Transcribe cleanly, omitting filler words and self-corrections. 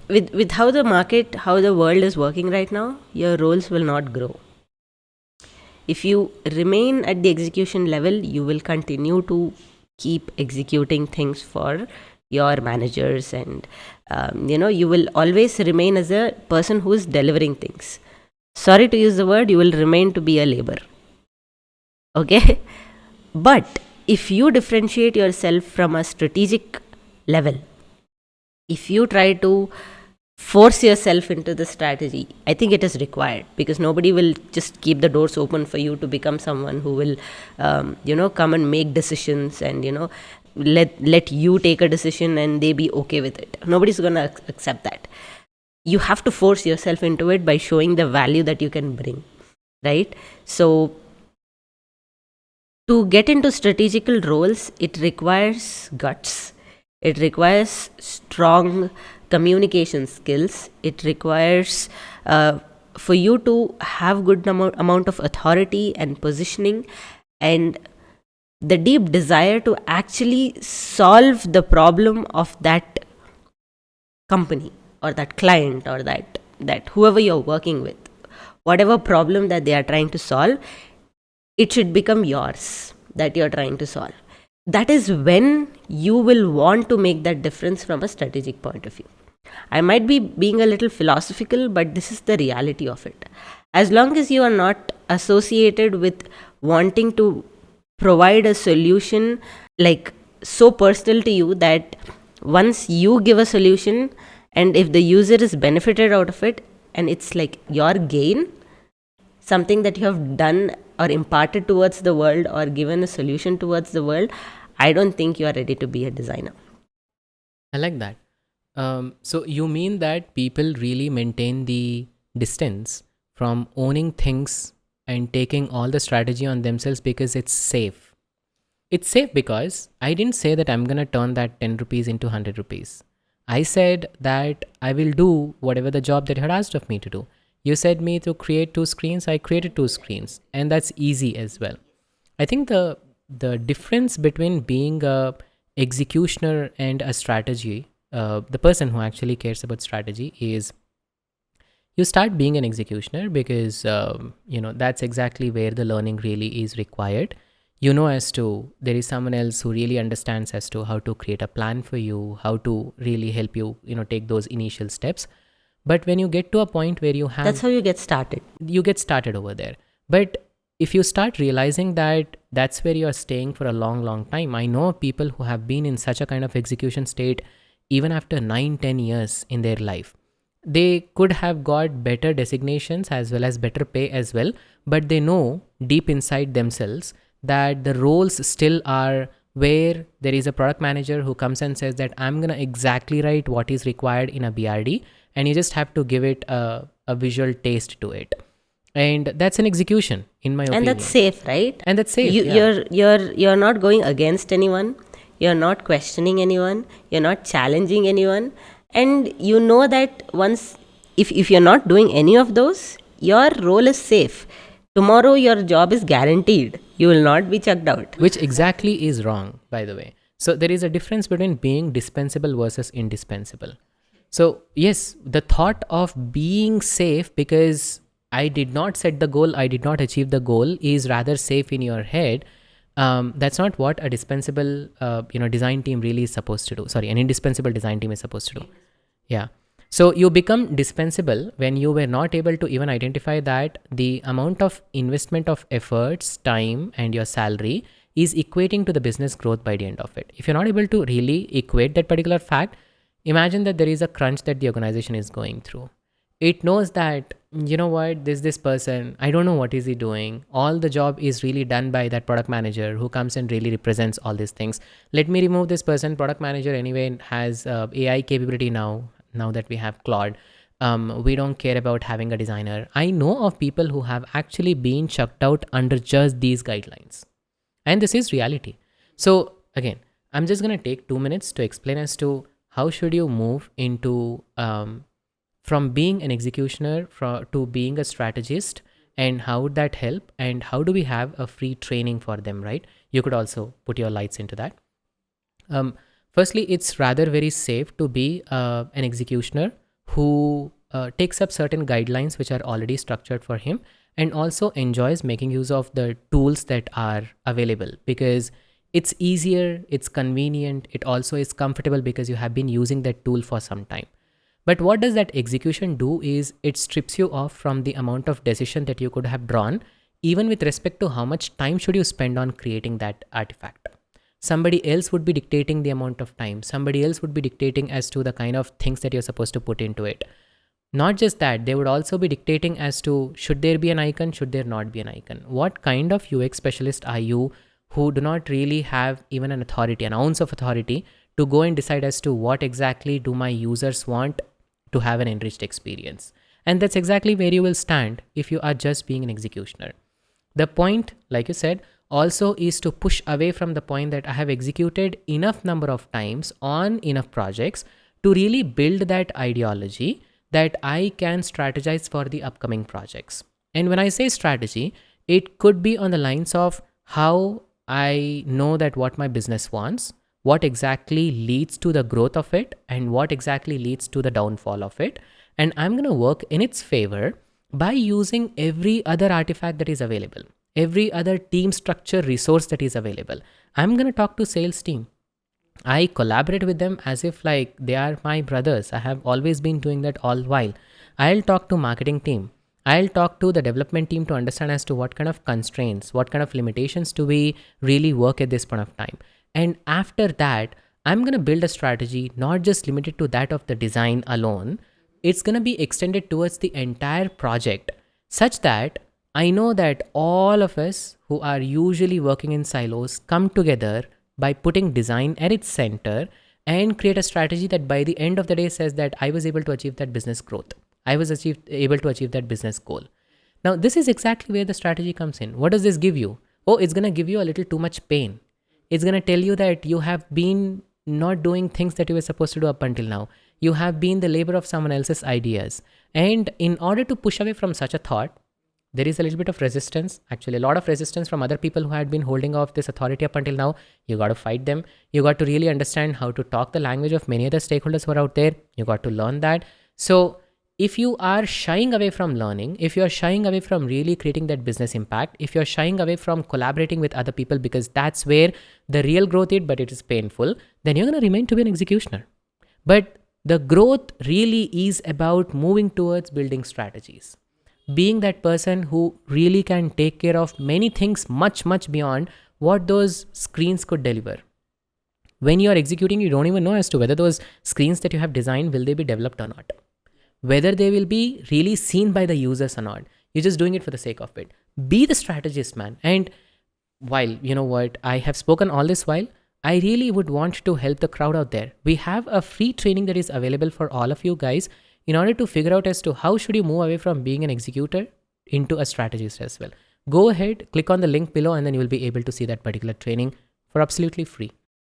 with how the market, how the world is working right now, your roles will not grow. If you remain at the execution level, you will continue to keep executing things for your managers, and you will always remain as a person who is delivering things. Sorry to use the word, you will remain to be a labor. Okay. But if you differentiate yourself from a strategic level, if you try to force yourself into the strategy, I think it is required, because nobody will just keep the doors open for you to become someone who will come and make decisions, and let you take a decision and they be okay with it. Nobody's going to accept that. You have to force yourself into it by showing the value that you can bring, right? So to get into strategical roles, it requires guts, it requires strong communication skills, it requires for you to have good amount of authority and positioning, and the deep desire to actually solve the problem of that company or that client or that whoever you're working with. Whatever problem that they are trying to solve, it should become yours, that you're trying to solve. That is when you will want to make that difference from a strategic point of view. I might be being a little philosophical, but this is the reality of it. As long as you are not associated with wanting to provide a solution like so personal to you that once you give a solution, and if the user is benefited out of it and it's like your gain, something that you have done or imparted towards the world or given a solution towards the world, I don't think you are ready to be a designer. I like that. So you mean that people really maintain the distance from owning things and taking all the strategy on themselves because it's safe. It's safe because I didn't say that I'm going to turn that 10 rupees into 100 rupees. I said that I will do whatever the job that you had asked of me to do. You said me to create 2 screens, I created 2 screens, and that's easy as well. I think the difference between being a executioner and a strategy, the person who actually cares about strategy, is you start being an executioner because that's exactly where the learning really is required. As to there is someone else who really understands as to how to create a plan for you, how to really help you take those initial steps. But when you get to a point where That's how you get started. you get started over there. But if you start realizing that that's where you are staying for a long time, I know people who have been in such a kind of execution state even after 9-10 years in their life. They could have got better designations as well as better pay as well, but they know deep inside themselves that the roles still are where there is a product manager who comes and says that I'm going to exactly write what is required in a BRD, and you just have to give it a visual taste to it. And that's an execution, in my opinion. And that's safe, right? And that's safe. You're not going against anyone, you're not questioning anyone, you're not challenging anyone, and you know that once, if you're not doing any of those, your role is safe. Tomorrow your job is guaranteed, you will not be chucked out. Which exactly is wrong, by the way. So there is a difference between being dispensable versus indispensable. So yes, the thought of being safe because I did not set the goal, I did not achieve the goal, is rather safe in your head. That's not what a dispensable design team really is supposed to do. Sorry, an indispensable design team is supposed to do. Yeah. So you become dispensable when you were not able to even identify that the amount of investment of efforts, time, and your salary is equating to the business growth by the end of it. If you're not able to really equate that particular fact, imagine that there is a crunch that the organization is going through. It knows that, there's this person, I don't know what is he doing. All the job is really done by that product manager who comes and really represents all these things. Let me remove this person. Product manager anyway has AI capability now that we have Claude. We don't care about having a designer. I know of people who have actually been chucked out under just these guidelines. And this is reality. So again, I'm just going to take 2 minutes to explain as to how should you move into from being an executioner to being a strategist, and how would that help, and how do we have a free training for them, right? You could also put your lights into that. Firstly, it's rather very safe to be an executioner who takes up certain guidelines which are already structured for him, and also enjoys making use of the tools that are available, because it's easier, it's convenient, it also is comfortable because you have been using that tool for some time. But what does that execution do is it strips you off from the amount of decision that you could have drawn, even with respect to how much time should you spend on creating that artifact. Somebody else would be dictating the amount of time. Somebody else would be dictating as to the kind of things that you're supposed to put into it. Not just that, they would also be dictating as to should there be an icon, should there not be an icon. What kind of UX specialist are you who do not really have even an authority, an ounce of authority to go and decide as to what exactly do my users want to have an enriched experience? And that's exactly where you will stand if you are just being an executioner. The point, like you said, also is to push away from the point that I have executed enough number of times on enough projects to really build that ideology that I can strategize for the upcoming projects. And when I say strategy, it could be on the lines of how I know that what my business wants, what exactly leads to the growth of it, and what exactly leads to the downfall of it. And I'm going to work in its favor by using every other artifact that is available, every other team structure resource that is available. I'm going to talk to sales team. I collaborate with them as if like they are my brothers. I have always been doing that all while. I'll talk to marketing team. I'll talk to the development team to understand as to what kind of constraints, what kind of limitations do we really work at this point of time. And after that, I'm going to build a strategy not just limited to that of the design alone. It's going to be extended towards the entire project, such that I know that all of us who are usually working in silos come together by putting design at its center and create a strategy that by the end of the day says that I was able to achieve that business growth. I was able to achieve that business goal. Now, this is exactly where the strategy comes in. What does this give you? Oh, it's going to give you a little too much pain. It's going to tell you that you have been not doing things that you were supposed to do up until now. You have been the labor of someone else's ideas. And in order to push away from such a thought, there is a little bit of resistance, actually a lot of resistance from other people who had been holding off this authority up until now. You got to fight them. You got to really understand how to talk the language of many other stakeholders who are out there. You got to learn that. So if you are shying away from learning, if you are shying away from really creating that business impact, if you're shying away from collaborating with other people because that's where the real growth is, but it is painful, then you're going to remain to be an executioner. But the growth really is about moving towards building strategies, being that person who really can take care of many things much, much beyond what those screens could deliver. When you are executing, you don't even know as to whether those screens that you have designed, will they be developed or not, whether they will be really seen by the users or not. You're just doing it for the sake of it. Be the strategist, man. And while, you know what, I have spoken all this while, I really would want to help the crowd out there. We have a free training that is available for all of you guys in order to figure out as to how should you move away from being an executor into a strategist as well. Go ahead, click on the link below, and then you will be able to see that particular training for absolutely free.